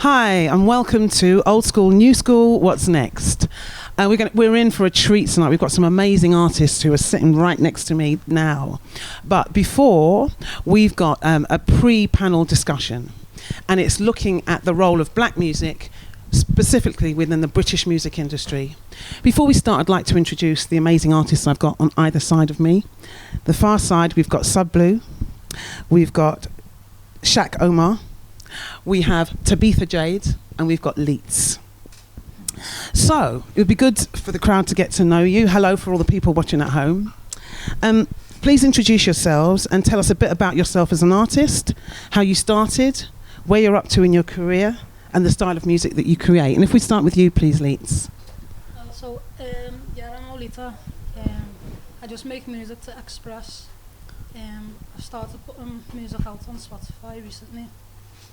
Hi, and welcome to Old Skool, New School. What's next? We're in for a treat tonight. We've got some amazing artists who are sitting right next to me now. But before, we've got a pre-panel discussion, and it's looking at the role of black music, specifically within the British music industry. Before we start, I'd like to introduce the amazing artists I've got on either side of me. The far side, we've got Sub Blue, we've got Shaq Omar, we have Tabitha Jade, and we've got Leets. So, it would be good for the crowd to get to know you. Hello for all the people watching at home. Please introduce yourselves and tell us a bit about yourself as an artist, how you started, where you're up to in your career, and the style of music that you create. And if we start with you, please, Leets. I'm Olita. I just make music to express. I've started putting music out on Spotify recently.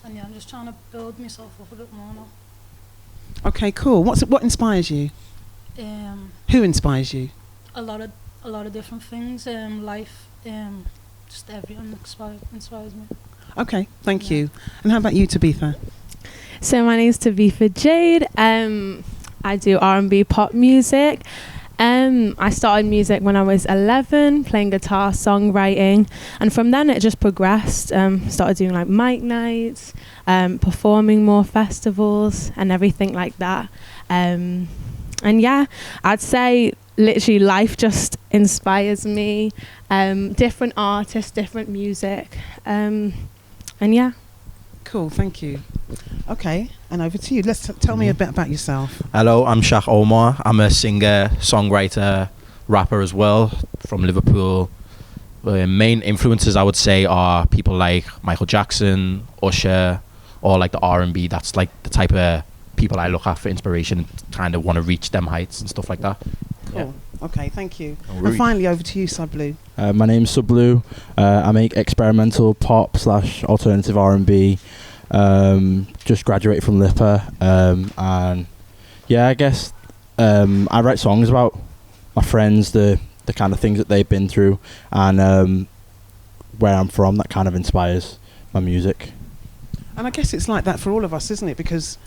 And I'm just trying to build myself up a bit more now. Okay, cool. What inspires you? Who inspires you? A lot of different things. Life, just everything inspires me. Okay, thank you. And how about you, Tabitha? So my name's Tabitha Jade. I do R&B pop music. I started music when I was 11, playing guitar, songwriting, and from then it just progressed. Started doing like mic nights, performing more festivals and everything like that. And yeah, I'd say literally life just inspires me. Different artists, different music, and yeah. Cool, thank you. Okay, and over to you. Tell me a bit about yourself. Hello, I'm Shaq Omar. I'm a singer, songwriter, rapper as well from Liverpool. Main influences I would say are people like Michael Jackson, Usher, or like the R&B. That's like the type of people I look at for inspiration, kind of want to reach them heights and stuff like that. Cool. Yeah. Okay, thank you. And finally, over to you, Sub Blue. My name's Sub Blue. I make experimental pop / alternative R&B. Just graduated from LIPA, and yeah, I guess I write songs about my friends, the kind of things that they've been through, and where I'm from. That kind of inspires my music. And I guess it's like that for all of us, isn't it? Because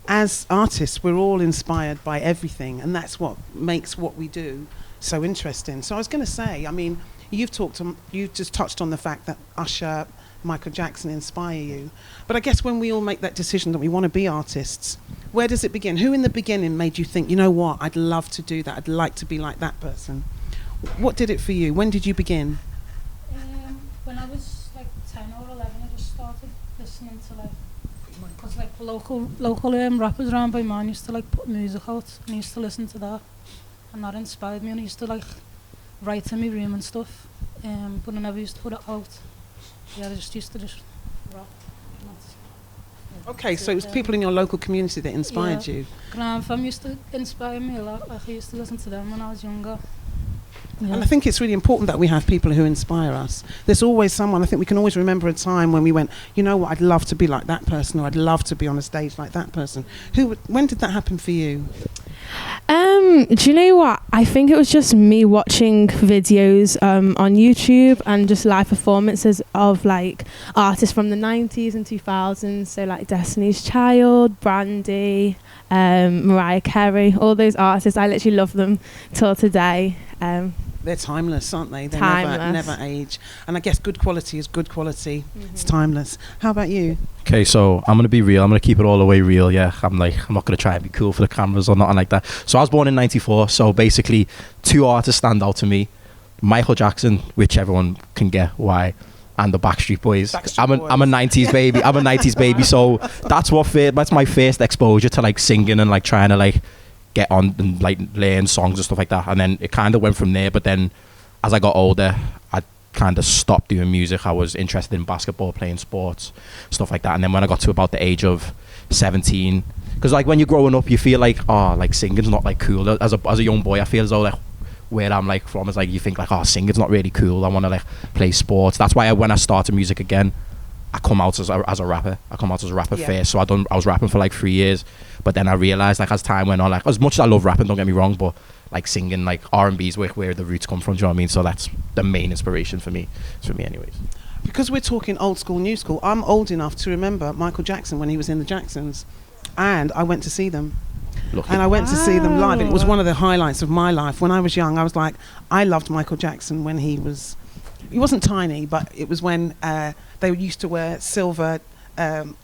as artists, we're all inspired by everything, and that's what makes what we do so interesting. So I was going to say, I mean, you've just touched on the fact that Usher, Michael Jackson inspire you. But I guess when we all make that decision that we want to be artists, where does it begin? Who in the beginning made you think, you know what, I'd love to do that, I'd like to be like that person? What did it for you? When did you begin? When I was like 10 or 11, I just started listening to because local rappers around by mine used to like put music out, and I used to listen to that, and that inspired me, and I used to like write in my room and stuff, but I never used to put it out. Yeah, I just used to rap. Okay, so it was people in your local community that inspired you. Grandfam used to inspire me a lot. Like I used to listen to them when I was younger. Yeah. And I think it's really important that we have people who inspire us. There's always someone, I think we can always remember a time when we went, you know what, I'd love to be like that person, or I'd love to be on a stage like that person. When did that happen for you? Do you know what? I think it was just me watching videos on YouTube and just live performances of like artists from the 90s and 2000s. So like Destiny's Child, Brandy, Mariah Carey, all those artists. I literally love them till today. They're timeless, aren't they? They never age. And I guess good quality is good quality. Mm-hmm. It's timeless. How about you? Okay, so I'm going to be real. I'm going to keep it all the way real, yeah. I'm not going to try and be cool for the cameras or nothing like that. So I was born in 94, so basically 2 artists stand out to me. Michael Jackson, which everyone can get why, and the Backstreet Boys. I'm a 90s baby. I'm a 90s baby, so that's my first exposure to like singing and like trying to like get on and like learn songs and stuff like that, and then it kind of went from there. But then as I got older, I kind of stopped doing music. I was interested in basketball, playing sports, stuff like that. And then when I got to about the age of 17, because like when you're growing up you feel like, oh, like singing's not like cool. As a young boy I feel as though like where I'm like from is like you think like, oh, singing's not really cool, I want to like play sports. That's why when I started music again, I come out as a rapper. I come out as a rapper first. So I was rapping for like 3 years, but then I realized like as time went on, like as much as I love rapping, don't get me wrong, but like singing, like R&B is where the roots come from. Do you know what I mean? So that's the main inspiration for me anyways. because we're talking old school, new school, I'm old enough to remember Michael Jackson when he was in the Jacksons, and I went to see them. Lucky. And I went to see them live, and it was Wow. one of the highlights of my life. When I was young, I was like, I loved Michael Jackson when he wasn't tiny, but it was when they used to wear silver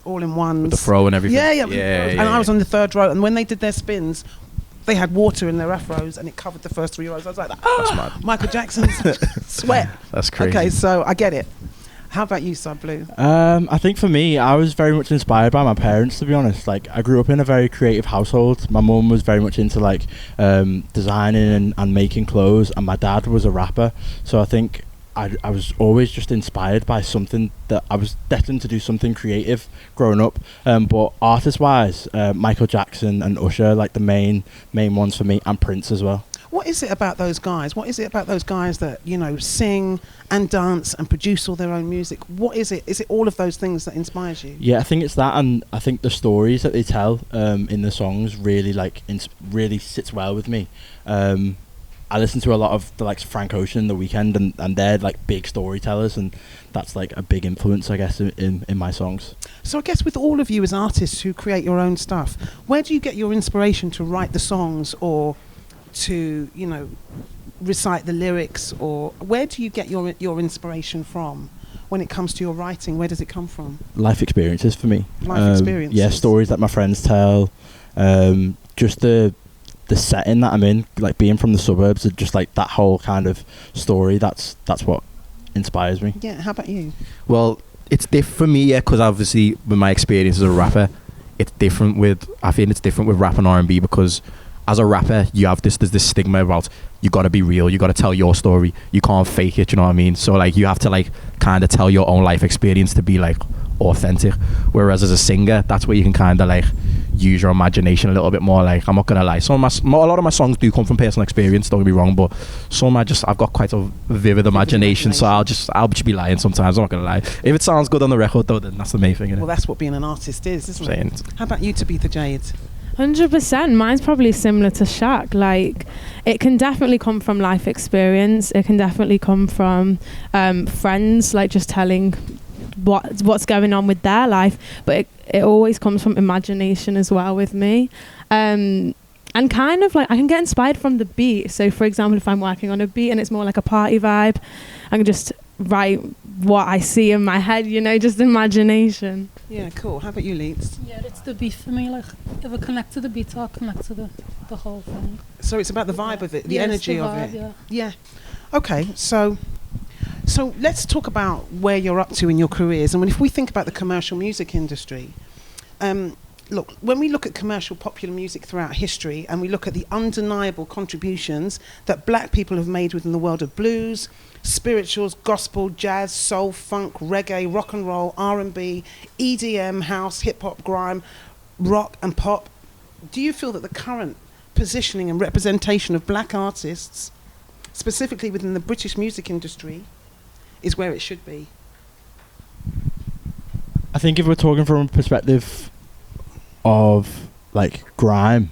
all-in-ones. With the throw and everything. Yeah. Yeah, And I was on the third row, and when they did their spins, they had water in their afros, and it covered the first 3 rows. I was like, That's mad. Michael Jackson's sweat. That's crazy. Okay, so I get it. How about you, Sub Blue? I think for me, I was very much inspired by my parents, to be honest. Like, I grew up in a very creative household. My mum was very much into like designing and making clothes, and my dad was a rapper. So I think I was always just inspired by something, that I was destined to do something creative growing up. But artist-wise, Michael Jackson and Usher, like the main ones for me, and Prince as well. What is it about those guys? What is it about those guys that, you know, sing and dance and produce all their own music? What is it? Is it all of those things that inspires you? Yeah, I think it's that, and I think the stories that they tell in the songs really really sits well with me. I listen to a lot of the likes of Frank Ocean, The Weeknd, and they're like big storytellers, and that's like a big influence, I guess, in my songs. So I guess with all of you as artists who create your own stuff, where do you get your inspiration to write the songs, or to, you know, recite the lyrics, or where do you get your inspiration from when it comes to your writing? Where does it come from? Life experiences for me. Life experiences. Yeah, stories that my friends tell. Just the setting that I'm in, like being from the suburbs, just like that whole kind of story. That's what inspires me. Yeah. How about you? Well, it's different for me, yeah, because obviously with my experience as a rapper, I think it's different with rap and R&B, because as a rapper, there's this stigma about, you got to be real, you got to tell your story, you can't fake it, you know what I mean? So like you have to like kind of tell your own life experience to be like authentic. Whereas as a singer, that's where you can kind of like use your imagination a little bit more. Like, I'm not gonna lie, a lot of my songs do come from personal experience, don't get me wrong, but I've got quite a vivid imagination, so I'll just be lying sometimes. I'm not gonna lie. If it sounds good on the record though, then that's the main thing, innit? Well, that's what being an artist is, isn't it? How about you, Tabitha Jade? 100%. Mine's probably similar to Shaq. Like, it can definitely come from life experience. It can definitely come from friends, like just telling what's going on with their life. But it always comes from imagination as well with me. And kind of like I can get inspired from the beat. So, for example, if I'm working on a beat and it's more like a party vibe, I can just write what I see in my head, you know, just imagination. Yeah, cool. How about you, Leeds? Yeah, it's the beat for me. Like, if I connect to the beat, I'll connect to the whole thing. So it's about the vibe of it, the Yeah, it's energy the of vibe, it. Yeah. Okay, so let's talk about where you're up to in your careers. And if we think about the commercial music industry, look, when we look at commercial popular music throughout history, and we look at the undeniable contributions that black people have made within the world of blues, spirituals, gospel, jazz, soul, funk, reggae, rock and roll, R&B, EDM, house, hip-hop, grime, rock and pop, do you feel that the current positioning and representation of black artists, specifically within the British music industry, is where it should be? I think if we're talking from a perspective of like grime,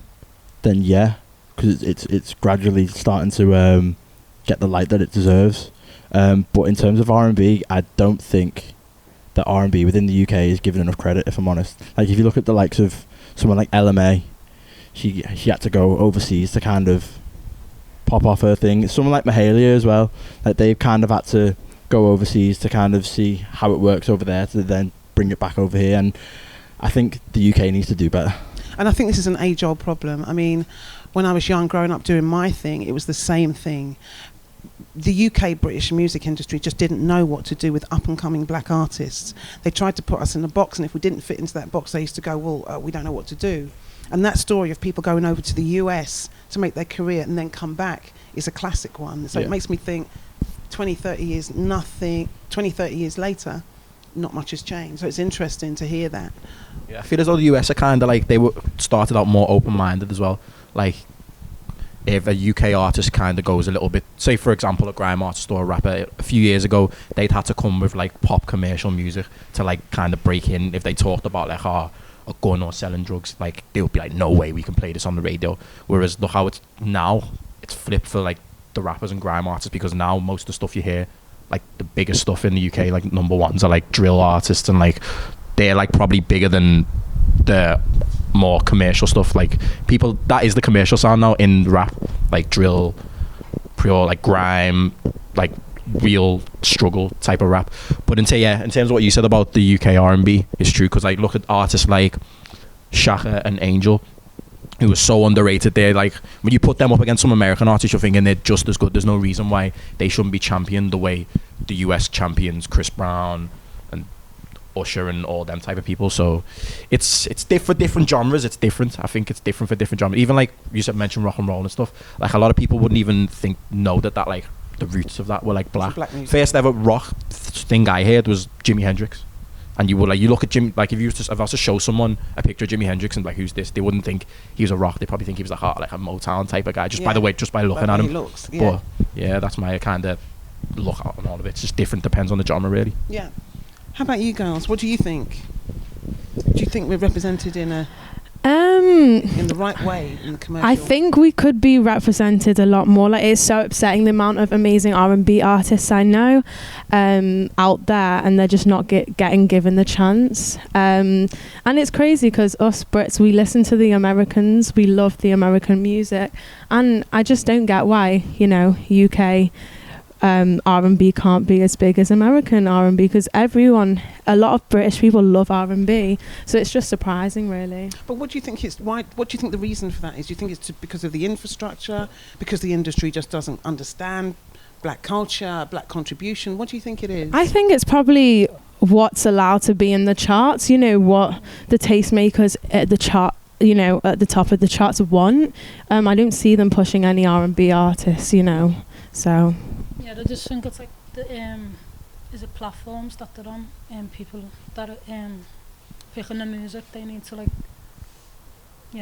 then yeah, because it's gradually starting to get the light that it deserves. But in terms of R&B, I don't think that R&B within the UK is given enough credit, if I'm honest. Like, if you look at the likes of someone like LMA, she had to go overseas to kind of pop off her thing. Someone like Mahalia as well, like they've kind of had to go overseas to kind of see how it works over there to then bring it back over here. And I think the UK needs to do better. And I think this is an age-old problem. I mean, when I was young, growing up doing my thing, it was the same thing. The UK British music industry just didn't know what to do with up-and-coming black artists. They tried to put us in a box, and if we didn't fit into that box, they used to go, well, we don't know what to do. And that story of people going over to the US to make their career and then come back is a classic one. So It makes me think 20, 30 years later, not much has changed. So it's interesting to hear that. Yeah, I feel as though the US are kind of like, started out more open-minded as well. Like, if a UK artist kind of goes a little bit, say for example a grime artist or a rapper, a few years ago they'd had to come with like pop commercial music to like kind of break in. If they talked about like a gun or selling drugs, like they would be like, no way we can play this on the radio. Whereas look how it's now, it's flipped for like the rappers and grime artists, because now most of the stuff you hear like the biggest stuff in the UK, like number ones are like drill artists, and like they're like probably bigger than the more commercial stuff. Like people, that is the commercial sound now in rap, like drill, pure like grime, like real struggle type of rap. But in terms of what you said about the UK R&B, it's true, because like look at artists like Shaka and Angel, who are so underrated. They're like, when you put them up against some American artists, you're thinking they're just as good. There's no reason why they shouldn't be championed the way the US champions Chris Brown and Usher and all them type of people. So it's for different genres. It's different. I think it's different for different genres. Even like you said, mentioned rock and roll and stuff. Like a lot of people wouldn't even know that like the roots of that were like black music. First ever rock thing I heard was Jimi Hendrix. And you look at Jim, like if I was to show someone a picture of Jimi Hendrix and like, who's this? They wouldn't think he was a rock. They probably think he was like a Motown type of guy, just by looking at him. Looks, But yeah, that's my kind of look on all of it. It's just different, depends on the genre, really. Yeah. How about you girls? What do you think? Do you think we're represented in the right way in the commercial? I think we could be represented a lot more. Like, it's so upsetting the amount of amazing R&B artists I know out there, and they're just not getting given the chance. And it's crazy because us Brits, we listen to the Americans, we love the American music, and I just don't get why, UK R&B can't be as big as American R&B, because a lot of British people love R&B, so it's just surprising, really. But what do you think what do you think the reason for that is? Do you think it's because of the infrastructure, because the industry just doesn't understand black culture, black contribution? What do you think it is? I think it's probably what's allowed to be in the charts, what the tastemakers at the chart, at the top of the charts want. I don't see them pushing any R&B artists, so... Yeah, I just think it's like the is it platforms that they're on, and people that are picking the music, they need to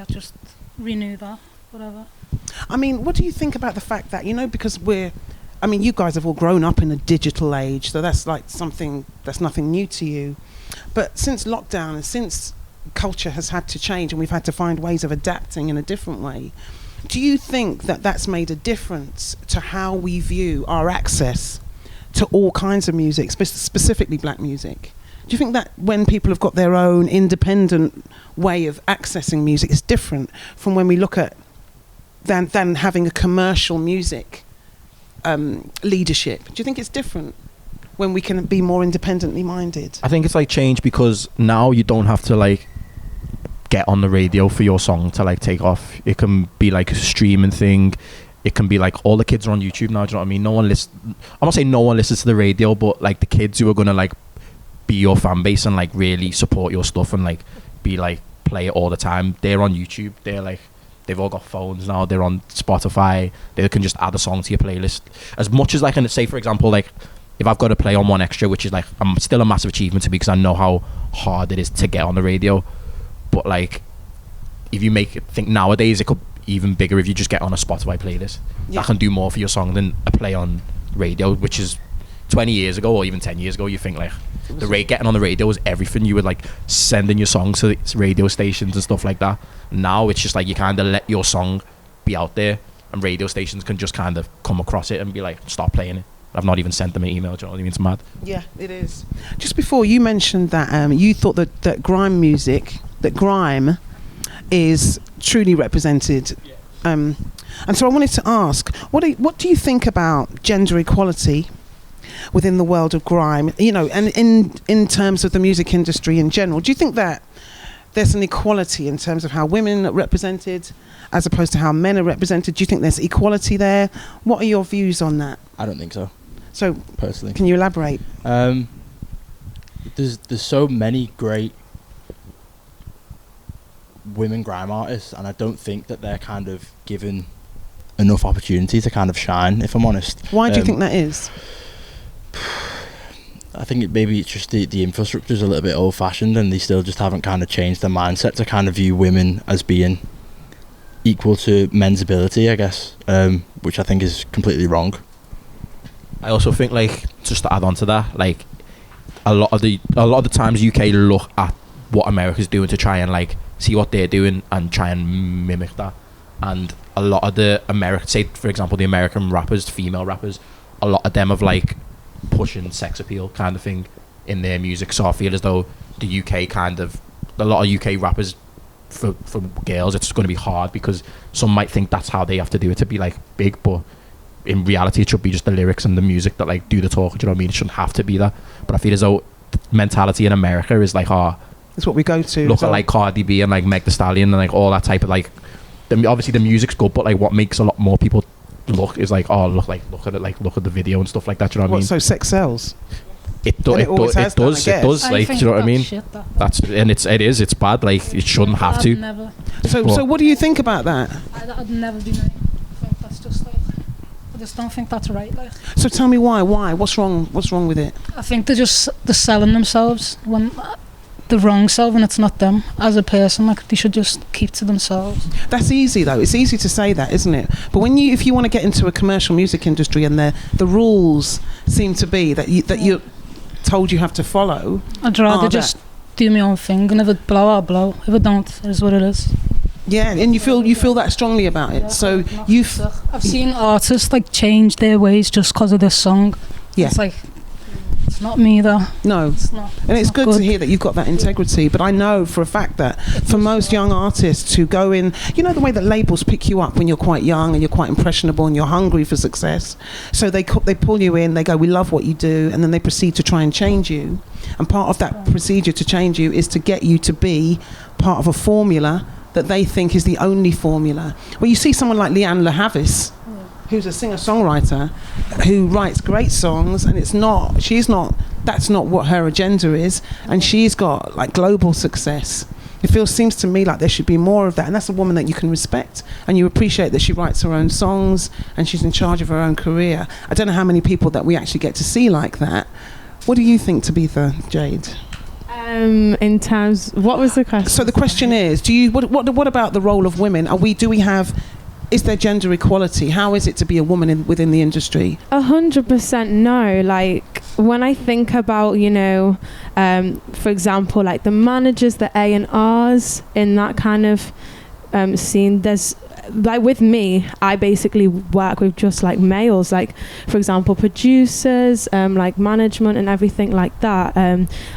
just renew that, whatever. I mean, what do you think about the fact that, because you guys have all grown up in a digital age, so that's like that's nothing new to you. But since lockdown and since culture has had to change and we've had to find ways of adapting in a different way, do you think that that's made a difference to how we view our access to all kinds of music, specifically black music? Do you think that when people have got their own independent way of accessing music, it's different from when we look at than having a commercial music leadership? Do you think it's different when we can be more independently minded? I think it's like change, because now you don't have to like get on the radio for your song to like take off. It can be like a streaming thing. It can be like all the kids are on YouTube now. Do you know what I mean? I'm not saying no one listens to the radio, but like the kids who are gonna like be your fan base and like really support your stuff and like be like play it all the time, they're on YouTube. They've all got phones now. They're on Spotify. They can just add a song to your playlist. As much as like, and say for example, like if I've got to play on One Extra, which is like still a massive achievement to me, because I know how hard it is to get on the radio. But like, if you think nowadays, it could be even bigger if you just get on a Spotify playlist. That can do more for your song than a play on radio, which is 20 years ago or even 10 years ago. You think like getting on the radio was everything. You would like sending your songs to radio stations and stuff like that. Now it's just like you kind of let your song be out there, and radio stations can just kind of come across it and be like, stop playing it. I've not even sent them an email. Do you know what I mean? It's mad. Yeah, it is. Just before, you mentioned that you thought that grime music, that grime is truly represented. And so I wanted to ask, what do you think about gender equality within the world of grime? And in terms of the music industry in general, do you think that there's an equality in terms of how women are represented as opposed to how men are represented? Do you think there's equality there? What are your views on that? I don't think so. So, personally, can you elaborate? There's so many great women grime artists, and I don't think that they're kind of given enough opportunity to kind of shine, if I'm honest. Why do you think that is? I think maybe it's just the infrastructure is a little bit old fashioned, and they still just haven't kind of changed their mindset to kind of view women as being equal to men's ability, I guess, which I think is completely wrong. I also think, like, just to add on to that, like a lot of the times UK look at what America's doing to try and like see what they're doing and try and mimic that. And a lot of the say for example the American rappers, female rappers, a lot of them have like pushing sex appeal kind of thing in their music. So I feel as though the UK kind of, a lot of UK rappers, for girls, it's going to be hard because some might think that's how they have to do it to be like big, but in reality it should be just the lyrics and the music that like do the talk. Do you know what I mean? It shouldn't have to be that. But I feel as though the mentality in America is like, it's what we go to. Look at like Cardi B and like Meg Thee Stallion and like all that type of like, obviously the music's good, but like what makes a lot more people look is like, look at it, like look at the video and stuff like that. Do you know what I mean? So sex sells. It does. It does. Like, do you know what I mean? It's bad. Like, it shouldn't have to. Never. So what do you think about that? I'd never be me. I think that's just like, I just don't think that's right. Like. So tell me why? What's wrong with it? I think they're selling themselves when the wrong self, and it's not them as a person. Like, they should just keep to themselves. That's easy though. It's easy to say that, isn't it? But if you want to get into a commercial music industry and the rules seem to be that you're told you have to follow, I'd rather just do my own thing, and if it blow, I'll blow. If it don't, it is what it is. Yeah, and you feel that strongly about it. Yeah, so I've seen artists like change their ways just because of this song. Yeah, it's like, it's not me though. No, it's not. And it's good to hear that you've got that integrity. But I know for a fact that for most young artists who go in, you know the way that labels pick you up when you're quite young and you're quite impressionable and you're hungry for success. So they pull you in, they go, we love what you do, and then they proceed to try and change you. And part of that procedure to change you is to get you to be part of a formula that they think is the only formula. Well, you see someone like Leanne LaHavis, who's a singer-songwriter who writes great songs, and that's not what her agenda is, and she's got like global success. Seems to me like there should be more of that, and that's a woman that you can respect and you appreciate that she writes her own songs and she's in charge of her own career. I don't know how many people that we actually get to see like that. What do you think, Tabitha Jade? In terms, what was the question? So the question is, what about the role of women? Is there gender equality? How is it to be a woman within the industry? 100% no. Like, when I think about, for example, like the managers, the A&Rs in that kind of scene, there's, like with me, I basically work with just like males, like for example producers, like management and everything like that.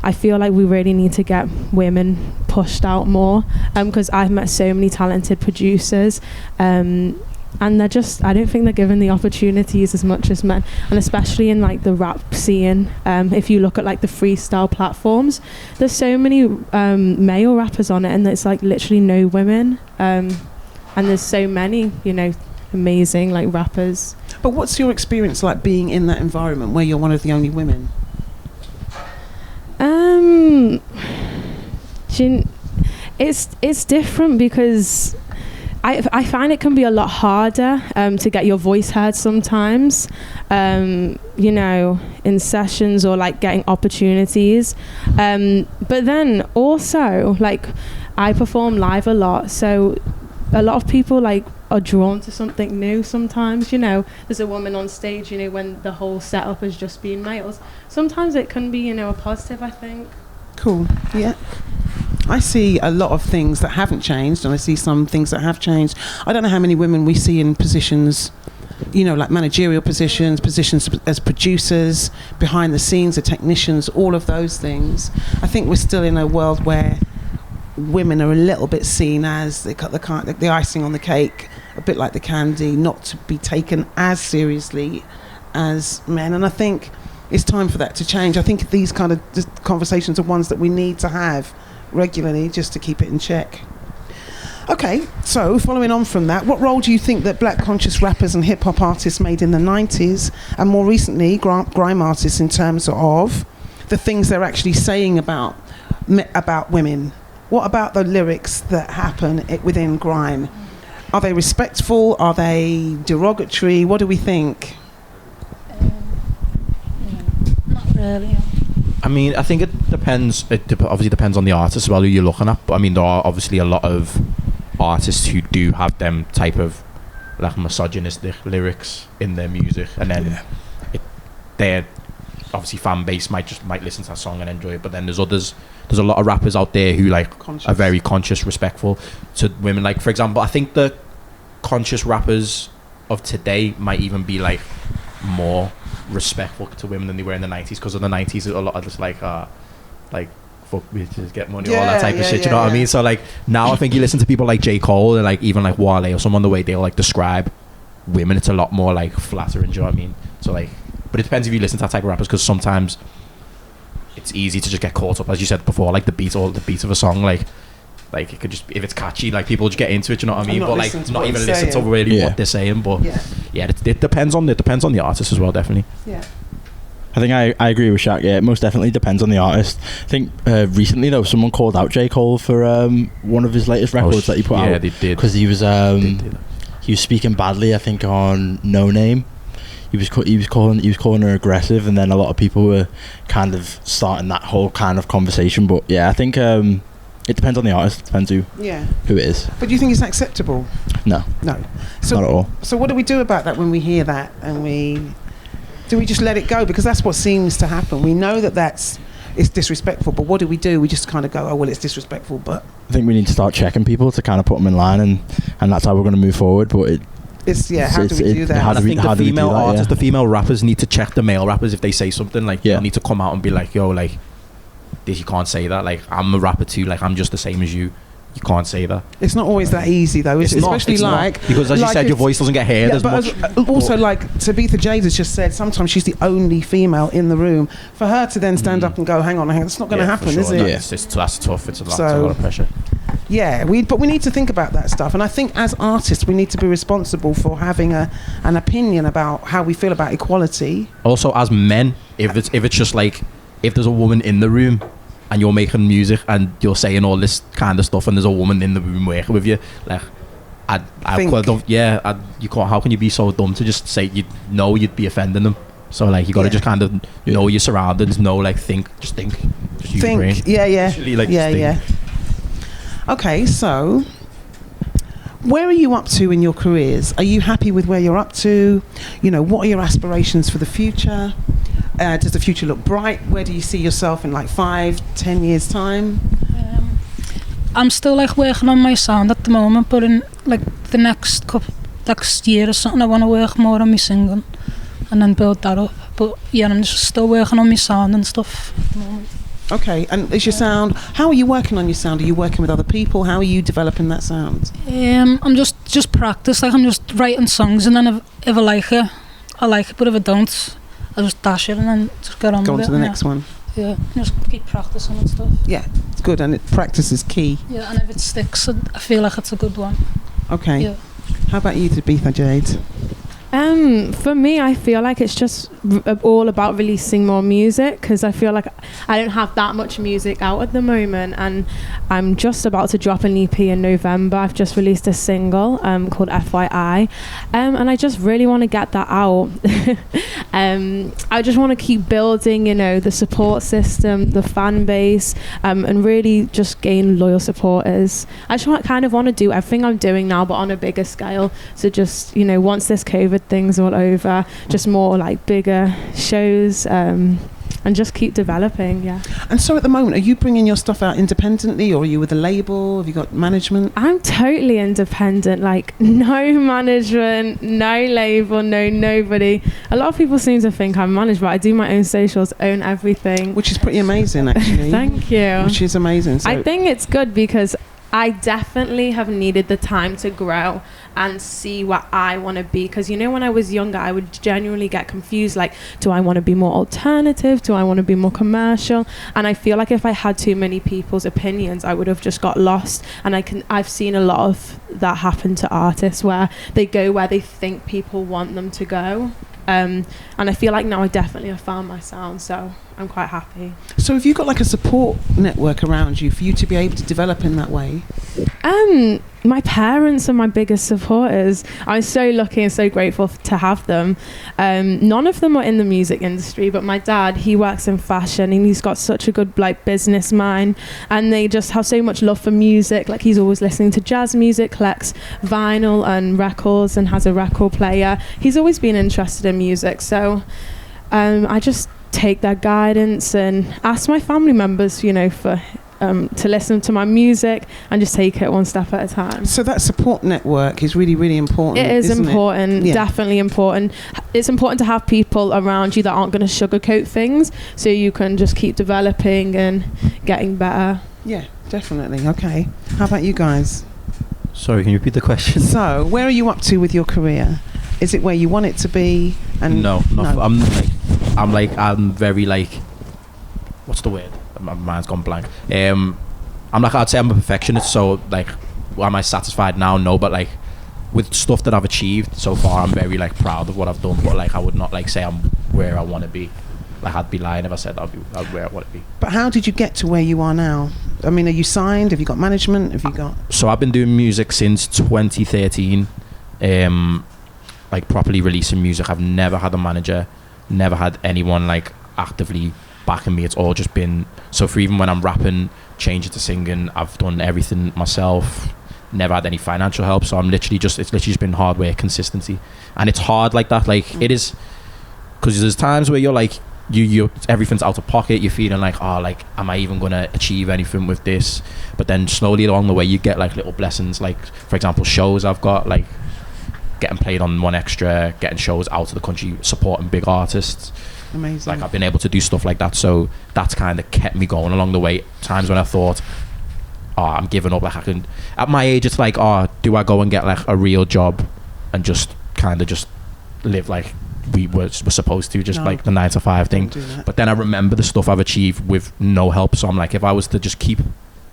I feel like we really need to get women pushed out more, because I've met so many talented producers, and I don't think they're given the opportunities as much as men, and especially in like the rap scene. If you look at like the freestyle platforms, there's so many male rappers on it, and there's like literally no women. And there's so many, amazing like rappers. But what's your experience like being in that environment where you're one of the only women? It's different because I find it can be a lot harder to get your voice heard sometimes, in sessions or like getting opportunities. But then also, like, I perform live a lot, so a lot of people like are drawn to something new sometimes. There's a woman on stage, when the whole setup has just been males. Sometimes it can be, a positive, I think. Cool. Yeah. I see a lot of things that haven't changed, and I see some things that have changed. I don't know how many women we see in positions, like managerial positions as producers, behind the scenes, the technicians, all of those things. I think we're still in a world where women are a little bit seen as the icing on the cake, a bit like the candy, not to be taken as seriously as men. And I think it's time for that to change. I think these kind of conversations are ones that we need to have regularly just to keep it in check. Okay, so following on from that, what role do you think that black conscious rappers and hip-hop artists made in the 90s, and more recently grime artists, in terms of the things they're actually saying about women? What about the lyrics that happen within grime? Are they respectful? Are they derogatory? What do we think? Not really. I mean, I think it depends. Obviously depends on the artist as well who you're looking at. But I mean, there are obviously a lot of artists who do have them type of like misogynistic lyrics in their music, and then their obviously fan base might listen to that song and enjoy it. But then there's a lot of rappers out there who like are very conscious, respectful to women. Like, for example, I think the conscious rappers of today might even be like more respectful to women than they were in the 90s, because in the 90s a lot of just like fuck bitches, get money, all that type of shit, you know what I mean? So like now I think you listen to people like J. Cole and like even like Wale or someone, the way they'll like describe women, it's a lot more like flattering, do you know what I mean? So like, but it depends if you listen to that type of rappers, because sometimes it's easy to just get caught up, as you said before, like the beat of a song, like it could just, if it's catchy, like people just get into it, you know what I mean? But like not even listen to really what they're saying. But yeah, it depends on the artist as well, definitely. Yeah. I think I agree with Shaq. Yeah, it most definitely depends on the artist. I think recently though, someone called out J. Cole for one of his latest records that he put out. Yeah, they did, because he was speaking badly, I think, on No Name. He was calling her aggressive, and then a lot of people were kind of starting that whole kind of conversation. But yeah, I think it depends on the artist. It depends who it is. But do you think it's acceptable? No, so, not at all. So what do we do about that when we hear that, and do we just let it go? Because that's what seems to happen. We know it's disrespectful, but what do? We just kind of go, oh well, it's disrespectful. But I think we need to start checking people to kind of put them in line, and that's how we're going to move forward. But how do we do that? I think the female artists, the female rappers need to check the male rappers if they say something. Like, they need to come out and be like, yo, like, this, you can't say that. Like, I'm a rapper too. Like, I'm just the same as you. You can't say that. It's not always that easy though, is it? Especially because as you said, your voice doesn't get heard as much. Also, like Tabitha Jade has just said, sometimes she's the only female in the room. For her to then stand up and go, hang on, it's not going to happen, is it? That's tough. It's a lot of pressure. Yeah, but we need to think about that stuff, and I think as artists we need to be responsible for having an opinion about how we feel about equality. Also, as men, if it's just like, if there's a woman in the room and you're making music and you're saying all this kind of stuff, and there's a woman in the room working with you, like, you can't. How can you be so dumb to just say you'd be offending them? So like, you got to just kind of know your surroundings, think. Just use your brain. Yeah. Okay, so where are you up to in your careers? Are you happy with where you're up to? What are your aspirations for the future? Does the future look bright? Where do you see yourself in like 5-10 years time? I'm still like working on my sound at the moment, but in like the next year or something, I want to work more on my singing and then build that up. But yeah, I'm just still working on my sound and stuff at the moment. Okay, and is your sound, how are you working on your sound? Are you working with other people? How are you developing that sound? I'm just practice, like I'm just writing songs, and then if I like it, I like it, but if I don't, I just dash it and then just get on with it. Go on to the next one. Yeah, just keep practicing and stuff. Yeah, it's good, and practice is key. Yeah, and if it sticks, I feel like it's a good one. Okay. Yeah. How about you, Tabitha Jade? For me, I feel like it's just all about releasing more music, because I feel like I don't have that much music out at the moment, and I'm just about to drop an EP in November. I've just released a single called FYI, and I just really want to get that out. I just want to keep building, the support system, the fan base, and really just gain loyal supporters. I just kind of want to do everything I'm doing now, but on a bigger scale. So just, once this COVID thing's all over, just more like bigger shows, and just keep developing. Yeah. And so at the moment, are you bringing your stuff out independently, or are you with a label? Have you got management? I'm totally independent, like no management, no label, no nobody. A lot of people seem to think I'm managed, but I do my own socials, own everything, which is pretty amazing actually. Thank you. Which is amazing. So I think it's good because I definitely have needed the time to grow and see what I want to be, because when I was younger I would genuinely get confused, like, do I want to be more alternative, do I want to be more commercial? And I feel like if I had too many people's opinions I would have just got lost, and I've seen a lot of that happen to artists where they go where they think people want them to go. And I feel like now I definitely have found my sound, so I'm quite happy. So have you got like a support network around you for you to be able to develop in that way? My parents are my biggest supporters. I'm so lucky and so grateful to have them. None of them are in the music industry, but my dad, he works in fashion and he's got such a good business mind, and they just have so much love for music. Like, he's always listening to jazz music, collects vinyl and records, and has a record player. He's always been interested in music, so I just take their guidance and ask my family members, for to listen to my music and just take it one step at a time. So that support network is really, really important. It is isn't important, it? Yeah. definitely important. It's important to have people around you that aren't going to sugarcoat things, so you can just keep developing and getting better. Yeah, definitely. Okay. How about you guys? Sorry, can you repeat the question? So, where are you up to with your career? Is it where you want it to be? And No. I'm very like, what's the word? My mind's gone blank. I'd say I'm a perfectionist, so like, am I satisfied now? No, but like, with stuff that I've achieved so far, I'm very like proud of what I've done, but like, I would not like say I'm where I want to be. Like, I'd be lying if I said I'd where I want to be. But how did you get to where you are now? I mean, are you signed? Have you got management? Have you got... So I've been doing music since 2013, like properly releasing music. I've never had a manager, never had anyone like actively backing me. It's all just been, so for even when I'm rapping, changing to singing, I've done everything myself, never had any financial help. So it's literally just been hard work, consistency. And it's hard like that, like it is, because there's times where you're like, you everything's out of pocket, you're feeling like, oh, like, am I even gonna achieve anything with this? But then slowly along the way you get like little blessings, like for example shows I've got, like getting played on One Extra, getting shows out of the country, supporting big artists. Amazing. Like I've been able to do stuff like that, so that's kind of kept me going along the way. Times when I thought, oh, I'm giving up, like I can, at my age it's like, oh, do I go and get like a real job and just kind of just live like we were supposed to, just like the 9 to 5 thing? But then I remember the stuff I've achieved with no help, so I'm like, if I was to just keep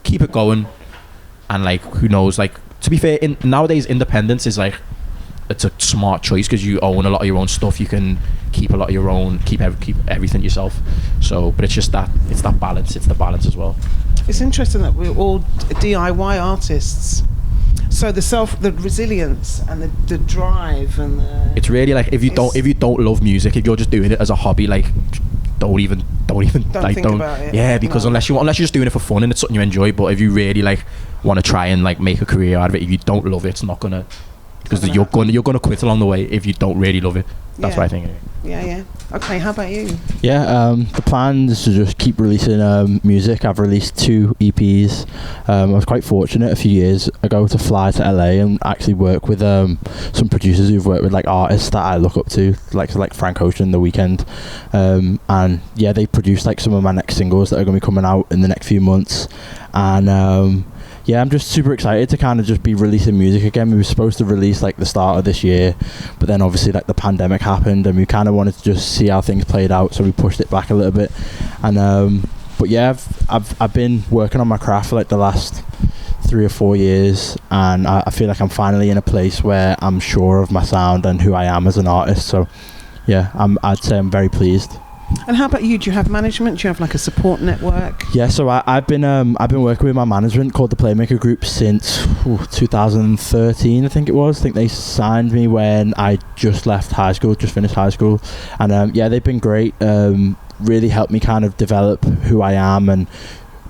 it going, and like who knows, like to be fair, nowadays independence is like, it's a smart choice because you own a lot of your own stuff, you can keep a lot of your own, keep everything yourself. So but it's that balance, it's the balance as well. It's interesting that we're all DIY artists. So the resilience and the drive and it's really like, if you don't love music, if you're just doing it as a hobby, like don't even think about it. Yeah, because unless you're just doing it for fun and it's something you enjoy, but if you really like want to try and like make a career out of it, if you don't love it, it's not gonna, because you're gonna quit along the way if you don't really love it. That's what I think. Yeah. Okay, how about you? Yeah, the plan is to just keep releasing music. I've released 2 EPs. I was quite fortunate a few years ago to fly to LA and actually work with some producers who've worked with like artists that I look up to, like Frank Ocean, The Weeknd, and yeah, they produced like some of my next singles that are going to be coming out in the next few months. And yeah, I'm just super excited to kind of just be releasing music again. We were supposed to release like the start of this year, but then obviously like the pandemic happened and we kind of wanted to just see how things played out, so we pushed it back a little bit. And but yeah, I've been working on my craft for like the last 3 or 4 years, and I feel like I'm finally in a place where I'm sure of my sound and who I am as an artist. So yeah, I'd say I'm very pleased. And how about you? Do you have management? Do you have like a support network? Yeah, so I've been working with my management called the Playmaker Group since 2013, I think it was. I think they signed me when I just finished high school, and yeah, they've been great. Really helped me kind of develop who I am and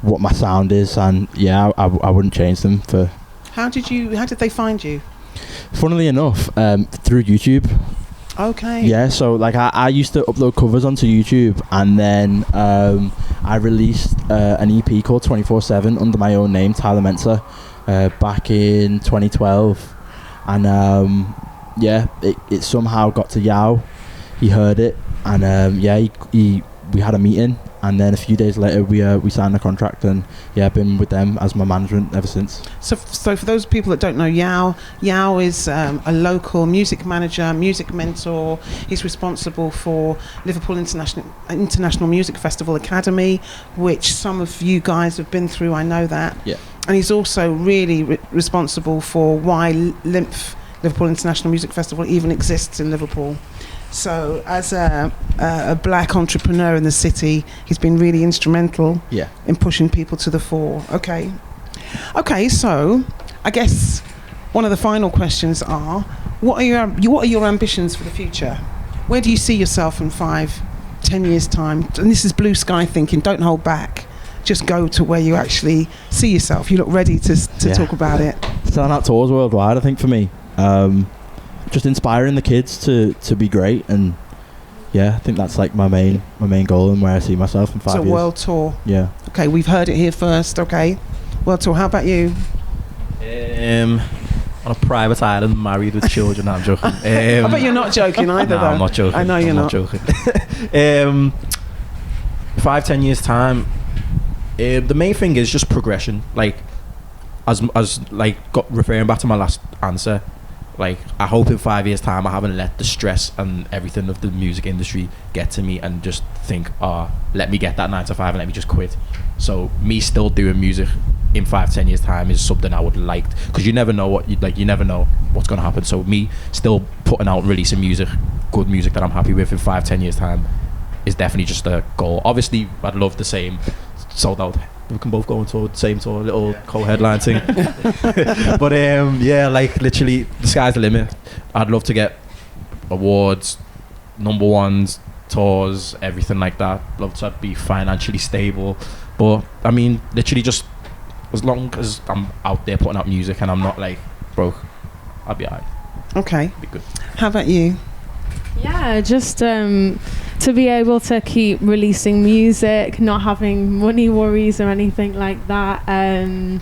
what my sound is, and yeah, I wouldn't change them for. How did they find you? Funnily enough, through YouTube. Okay. Yeah, so like I used to upload covers onto YouTube, and then I released an EP called 24/7 under my own name, Tyler Mensa, back in 2012, and yeah, it somehow got to Yao. He heard it, and yeah, we had a meeting, and then a few days later we signed a contract, and yeah, I've been with them as my management ever since. So for those people that don't know Yao is a local music manager, music mentor. He's responsible for Liverpool International Music Festival Academy, which some of you guys have been through, I know that. Yeah. And he's also really responsible for why Liverpool International Music Festival even exists in Liverpool. So as a black entrepreneur in the city, he's been really instrumental in pushing people to the fore. Okay, so I guess one of the final questions are, what are your ambitions for the future? Where do you see yourself in 5-10 years time? And this is blue sky thinking, don't hold back. Just go to where you actually see yourself. You look ready to talk about it. Selling out tours worldwide, I think, for me. Just inspiring the kids to be great, and yeah, I think that's like my main goal and where I see myself in 5 So years. world tour. Yeah. Okay, we've heard it here first. Okay, world tour. How about you? On a private island, married with children. No, I'm joking. I bet you're not joking either. No, though. I'm not joking. I know you're I'm not. joking. 5-10 years time, the main thing is just progression. Like, as like referring back to my last answer, like I hope in 5 years time I haven't let the stress and everything of the music industry get to me and just think, let me get that 9 to 5 and let me just quit. So me still doing music in 5-10 years time is something I would like, because you never know you never know what's going to happen. So me still putting out and releasing music, good music that I'm happy with in 5-10 years time is definitely just a goal. Obviously I'd love the same sold out, we can both go on tour, same tour, little co-headline thing. But yeah, like literally the sky's the limit. I'd love to get awards, number ones, tours, everything like that. Love to be financially stable. But I mean, literally just as long as I'm out there putting out music and I'm not like broke, I'll be alright. Okay. Be good. How about you? Yeah, just to be able to keep releasing music, not having money worries or anything like that. I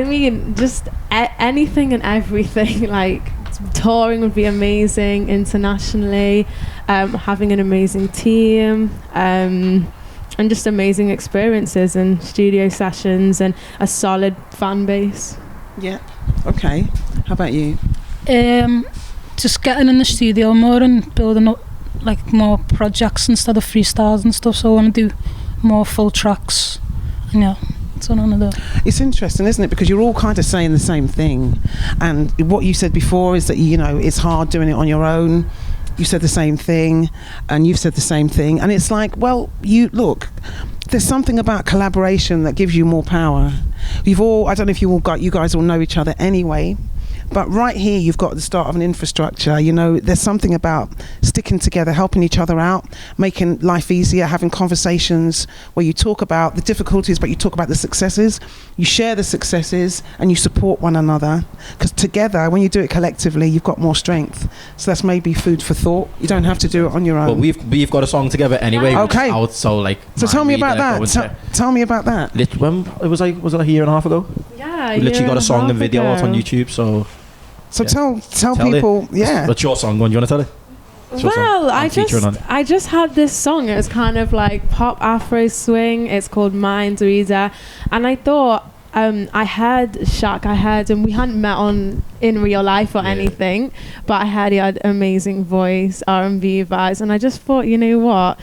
mean, just anything and everything. Like, touring would be amazing internationally, having an amazing team, and just amazing experiences and studio sessions and a solid fan base. Yeah. Okay. How about you? Just getting in the studio more and building up like more projects instead of freestyles and stuff. So I want to do more full tracks. And yeah, that's what I want to do. It's interesting, isn't it? Because you're all kind of saying the same thing. And what you said before is that, you know, it's hard doing it on your own. You said the same thing, and you've said the same thing. And it's like, well, look, there's something about collaboration that gives you more power. I don't know if you guys all know each other anyway, but right here you've got the start of an infrastructure. You know, there's something about sticking together, helping each other out, making life easier, having conversations where you talk about the difficulties but you talk about the successes. You share the successes and you support one another, because together, when you do it collectively, you've got more strength. So that's maybe food for thought. You don't have to do it on your own. Well, we've got a song together anyway. Okay. So tell me about that. Tell me about that. When it was like a year and a half ago. Yeah, We literally got a song and video out on YouTube. So tell Tell people. it. Yeah. What's your song? Do you want to tell it? What's your song? Well, I'm featuring on it. I just had this song. It was kind of like pop afro swing. It's called Mind Reader, and I thought I heard Shaq, and we hadn't met in real life or anything, but I heard he had amazing voice, R&B vibes, and I just thought, you know what?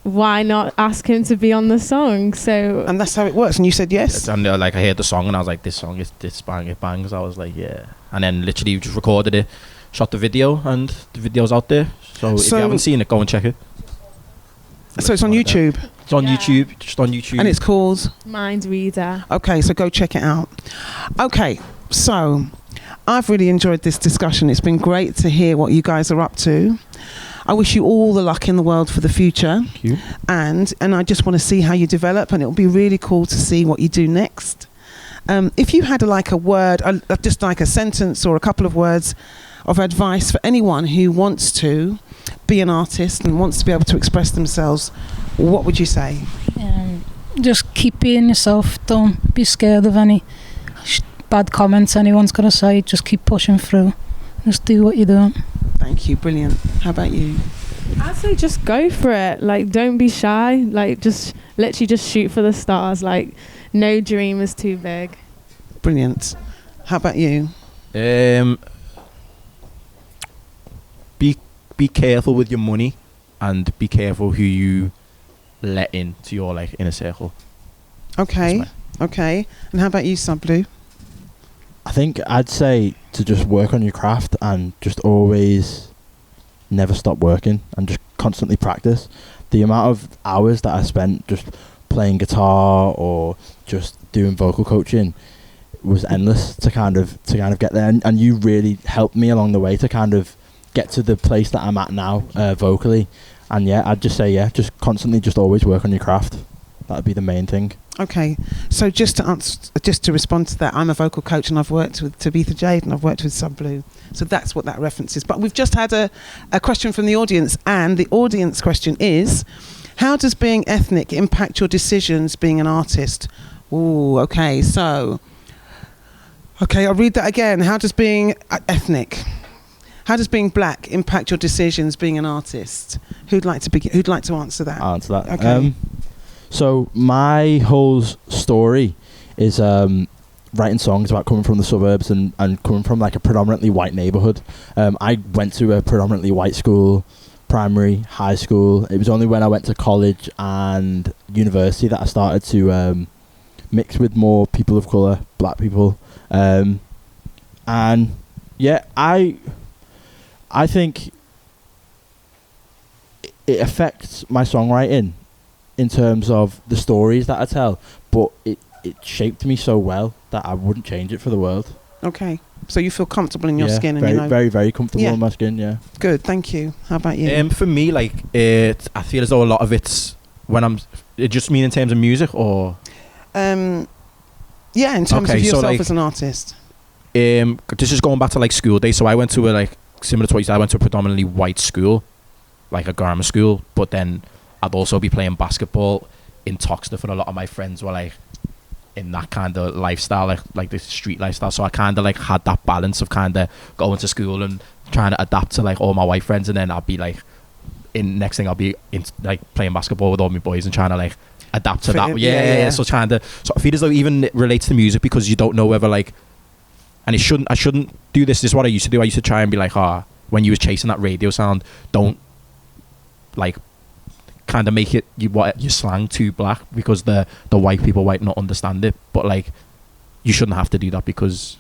Why not ask him to be on the song? So, And that's how it works. And you said yes. And like I heard the song and I was like, this song is this bang, it bangs. I was like, yeah. And then literally just recorded it, shot the video, and the video's out there. So if you haven't seen it, go and check it. So it's on YouTube. It's on YouTube, just on YouTube. And it's called Mind Reader. Okay, so go check it out. Okay, so I've really enjoyed this discussion. It's been great to hear what you guys are up to. I wish you all the luck in the world for the future. Thank you. And I just want to see how you develop, and it'll be really cool to see what you do next. If you had like a word, just like a sentence or a couple of words of advice for anyone who wants to be an artist and wants to be able to express themselves, what would you say? Just keep being yourself. Don't be scared of any bad comments anyone's going to say. Just keep pushing through. Just do what you're doing. Thank you, brilliant. How about you? I'd say just go for it. Like, don't be shy. Like, just literally just shoot for the stars. Like, no dream is too big. Brilliant. How about you? Be careful with your money, and be careful who you let into your like inner circle. Okay. Okay. And how about you, Sublu? I think I'd say to just work on your craft and just always never stop working and just constantly practice. The amount of hours that I spent just playing guitar or just doing vocal coaching was endless to kind of get there, and you really helped me along the way to kind of get to the place that I'm at now vocally. And yeah, I'd just say just constantly just always work on your craft. That'd be the main thing. Okay, so just to respond to that, I'm a vocal coach and I've worked with Tabitha Jade and I've worked with Sub Blue, so that's what that reference is. But we've just had a question from the audience, and the audience question is, how does being ethnic impact your decisions being an artist? Ooh, okay, so, I'll read that again. How does being ethnic, how does being black impact your decisions being an artist? Who'd like to answer that? I'll answer that. Okay. So my whole story is writing songs about coming from the suburbs and coming from like a predominantly white neighborhood. I went to a predominantly white school, primary, high school. It was only when I went to college and university that I started to mix with more people of colour, black people. And yeah, I think it affects my songwriting in terms of the stories that I tell, but it shaped me so well that I wouldn't change it for the world. Okay, so you feel comfortable in your skin, and very, you know, very, very comfortable in my skin. Yeah. Good, thank you. How about you? For me, like I feel as though a lot of it's when it just mean in terms of music or. Yeah, in terms of yourself so like, as an artist. This is going back to like school days. So I went to similar to what you said, I went to a predominantly white school, like a grammar school, but then I'd also be playing basketball in Toxteth, and a lot of my friends were like in that kind of lifestyle, like this street lifestyle. So I kind of like had that balance of kind of going to school and trying to adapt to like all my white friends, and then I'll be like, next thing I'll be in like playing basketball with all my boys and trying to like adapt to that. Yeah. So trying to, so I feel as though even it relates to music because you don't know whether like, and I shouldn't do this. This is what I used to do. I used to try and be like, when you was chasing that radio sound, don't like kind of make it your slang too black because the white people might not understand it, but like you shouldn't have to do that because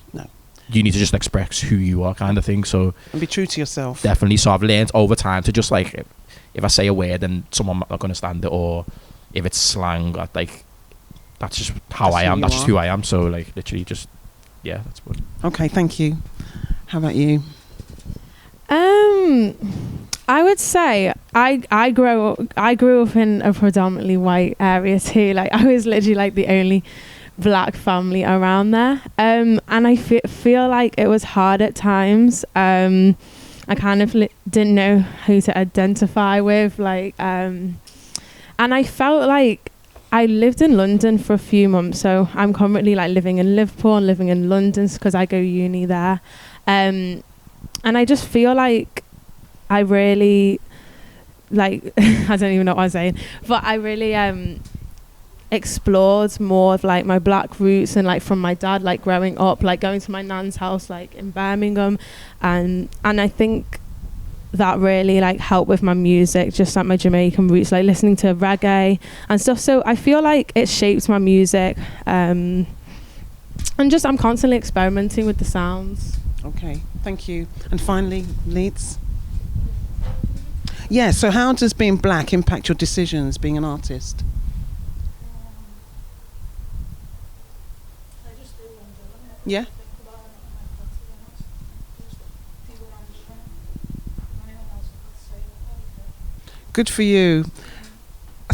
you need to just express who you are, kind of thing. So and be true to yourself. Definitely. So I've learned over time to just like, if I say a word and someone not going to stand it, or if it's slang, like that's just how I am. That's just who I am. So like literally just that's what. Okay, thank you. How about you? I would say I grew up in a predominantly white area too. Like I was literally like the only black family around there, and I feel like it was hard at times. I kind of didn't know who to identify with, like, and I felt like I lived in London for a few months. So I'm currently like living in Liverpool and living in London because I go uni there, and I just feel like I really, like, I don't even know what I'm saying, but I really explored more of like my black roots and like from my dad, like growing up, like going to my nan's house like in Birmingham, and I think that really like helped with my music, just like my Jamaican roots, like listening to reggae and stuff. So I feel like it shapes my music, and just I'm constantly experimenting with the sounds. Okay, thank you. And finally, Leeds. Yeah, so how does being black impact your decisions being an artist? Yeah. Good for you.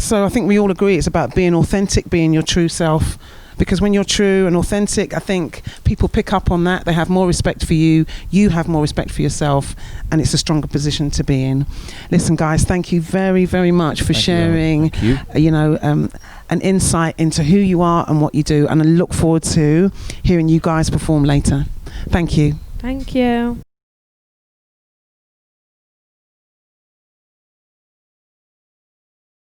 So I think we all agree it's about being authentic, being your true self. Because when you're true and authentic, I think people pick up on that. They have more respect for you. You have more respect for yourself. And it's a stronger position to be in. Listen, guys, thank you very, very much for sharing, an insight into who you are and what you do. And I look forward to hearing you guys perform later. Thank you. Thank you.